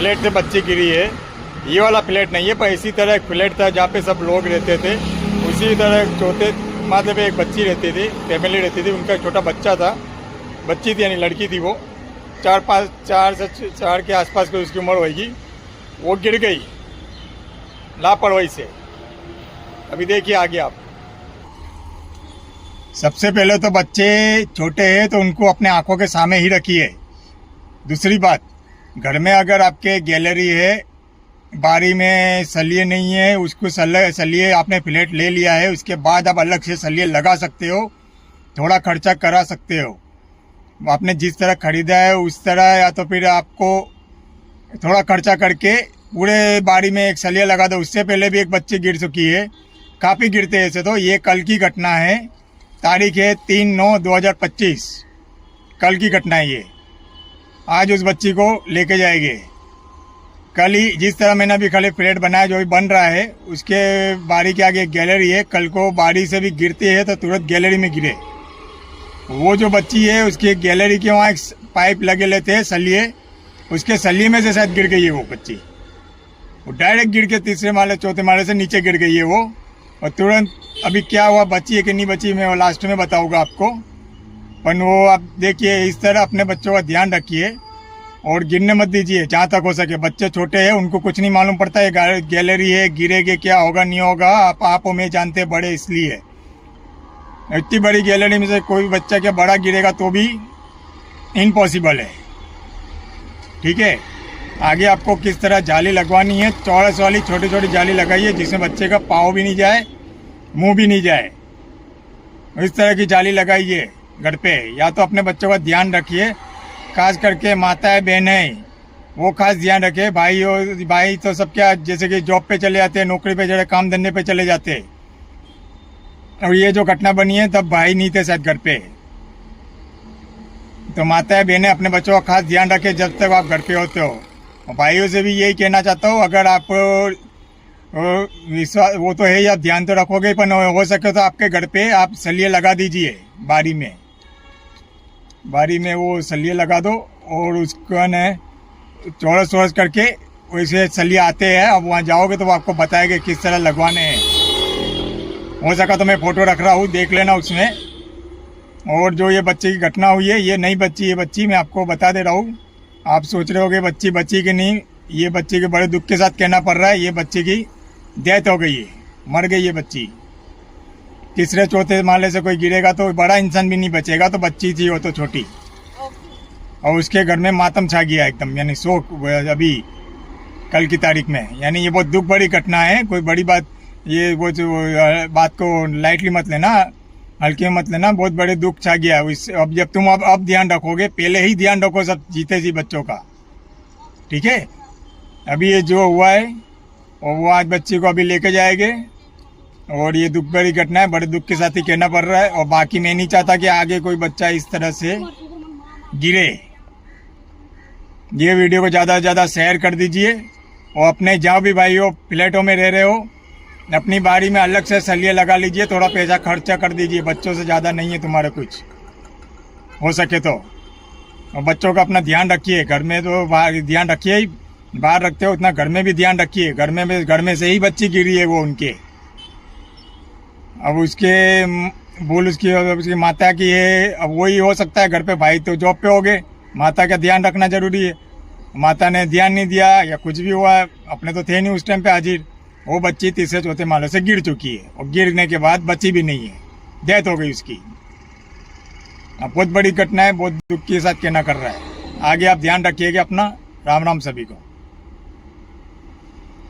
Flat से बच्ची गिरी है। ये वाला फ्लैट नहीं है, पर इसी तरह एक फ्लैट था जहाँ पे सब लोग रहते थे। उसी तरह चौथे माले पे एक बच्ची रहती थी, फैमिली रहती थी। उनका छोटा बच्चा था, बच्ची थी यानी लड़की थी। वो 4 के आसपास कोई उसकी उम्र होगी। वो गिर गई लापरवाही से। अभी देखिए आगे आप। सबसे पहले तो बच्चे छोटे हैं तो उनको अपने आंखों के सामने ही रखिए। दूसरी बात, घर में अगर आपके गैलरी है, बारी में सलिए नहीं है, उसको सलिए आपने फ्लैट ले लिया है, उसके बाद आप अलग से सलिए लगा सकते हो, थोड़ा खर्चा करा सकते हो। आपने जिस तरह खरीदा है उस तरह, या तो फिर आपको थोड़ा खर्चा करके पूरे बारी में एक सलिया लगा दो। उससे पहले भी एक बच्ची गिर चुकी है, काफ़ी गिरते हैं ऐसे तो। ये कल की घटना है, तारीख है 3/9/2025, कल की घटना है ये। आज उस बच्ची को लेके जाएंगे। कल ही जिस तरह मैंने अभी खाली फ्लैट बनाया जो भी बन रहा है, उसके बारी के आगे एक गैलरी है। कल को बारी से भी गिरती है तो तुरंत गैलरी में गिरे। वो जो बच्ची है उसकी गैलरी के वहाँ एक पाइप लगे लेते हैं सलिए, उसके सलिए में से शायद गिर गई है वो बच्ची। वो डायरेक्ट गिर के 3 माले 4 माले से नीचे गिर गई है वो। और तुरंत अभी क्या हुआ, बची है कि नहीं बची, मैं वो लास्ट में बताऊंगा आपको। पर वो आप देखिए, इस तरह अपने बच्चों का ध्यान रखिए और गिरने मत दीजिए जहाँ तक हो सके। बच्चे छोटे हैं, उनको कुछ नहीं मालूम पड़ता है गैलरी है, गिरेगे क्या होगा नहीं होगा। आप में जानते बड़े, इसलिए इतनी बड़ी गैलरी में से कोई बच्चा क्या बड़ा गिरेगा तो भी इम्पॉसिबल है। ठीक है, आगे आपको किस तरह जाली लगवानी है, चौरस वाली छोटी छोटी जाली लगाइए जिसमें बच्चे का पाँव भी नहीं जाए, मुंह भी नहीं जाए। इस तरह की जाली लगाइए घर पे। या तो अपने बच्चों का ध्यान रखिए, खास करके माताएं बहनें वो खास ध्यान रखे। भाई तो सब क्या, जैसे कि जॉब पे चले जाते हैं, नौकरी पे चले, काम धंधे पे चले जाते हैं। और ये जो घटना बनी है तब भाई नहीं थे शायद घर पे। तो माताएं बहनें अपने बच्चों का खास ध्यान रखें जब तक आप घर पे होते हो। और भाइयों से भी यही कहना चाहता हूँ, अगर आप विश्वास, वो तो है ही, आप ध्यान तो रखोगे, पर हो सके तो आपके घर पे आप सलिए लगा दीजिए बारी में। बारी में वो सलिए लगा दो और उसको न चौरस करके वैसे सलिए आते हैं। अब वहाँ जाओगे तो वो आपको बताएंगे किस तरह लगवाने हैं। हो सका तो मैं फ़ोटो रख रहा हूँ, देख लेना उसमें। और जो ये बच्चे की घटना हुई है, ये नहीं बच्ची, ये बच्ची मैं आपको बता दे रहा हूँ। आप सोच रहे होगे बच्ची की नहीं, ये बच्ची के बड़े दुख के साथ कहना पड़ रहा है, ये बच्ची की डेथ हो गई है, मर गई है बच्ची। 3-4 माले से कोई गिरेगा तो बड़ा इंसान भी नहीं बचेगा, तो बच्ची थी वो तो छोटी। और उसके घर में मातम छा गया एकदम, यानी शोक अभी कल की तारीख में। यानी ये बहुत दुख भरी घटना है, कोई बड़ी बात, ये वो जो बात को लाइटली मत लेना, हल्के मत लेना, बहुत बड़े दुख छा गया। अब जब तुम अब ध्यान रखोगे, पहले ही ध्यान रखो सब जीते जी बच्चों का। ठीक है, अभी ये जो हुआ है और वो आज बच्ची को अभी लेके जाएंगे। और ये दुख भरी घटना है, बड़े दुख के साथ ही कहना पड़ रहा है। और बाकी मैं नहीं चाहता कि आगे कोई बच्चा इस तरह से गिरे। ये वीडियो को ज़्यादा से ज़्यादा शेयर कर दीजिए। और अपने जहाँ भी भाई हो, फ्लैटों में रह रहे हो, अपनी बारी में अलग से सलिए लगा लीजिए, थोड़ा पैसा खर्चा कर दीजिए। बच्चों से ज़्यादा नहीं है तुम्हारा कुछ, हो सके तो। और बच्चों का अपना ध्यान रखिए, घर में तो बाहर ध्यान रखिए ही, बाहर रखते हो उतना घर में भी ध्यान रखिए। घर में से ही बच्ची गिरी है वो उनके। अब उसके भूल उसकी माता की है, अब वही हो सकता है घर पे। भाई तो जॉब पे हो गए, माता का ध्यान रखना जरूरी है। माता ने ध्यान नहीं दिया या कुछ भी हुआ, अपने तो थे नहीं उस टाइम पे हाजिर। वो बच्ची 3-4 माले से गिर चुकी है और गिरने के बाद बच्ची भी नहीं है, डेथ हो गई उसकी। अब बहुत बड़ी घटना है, बहुत दुख के साथ कहना कर रहा है। आगे आप ध्यान रखिएगा अपना। राम राम सभी को।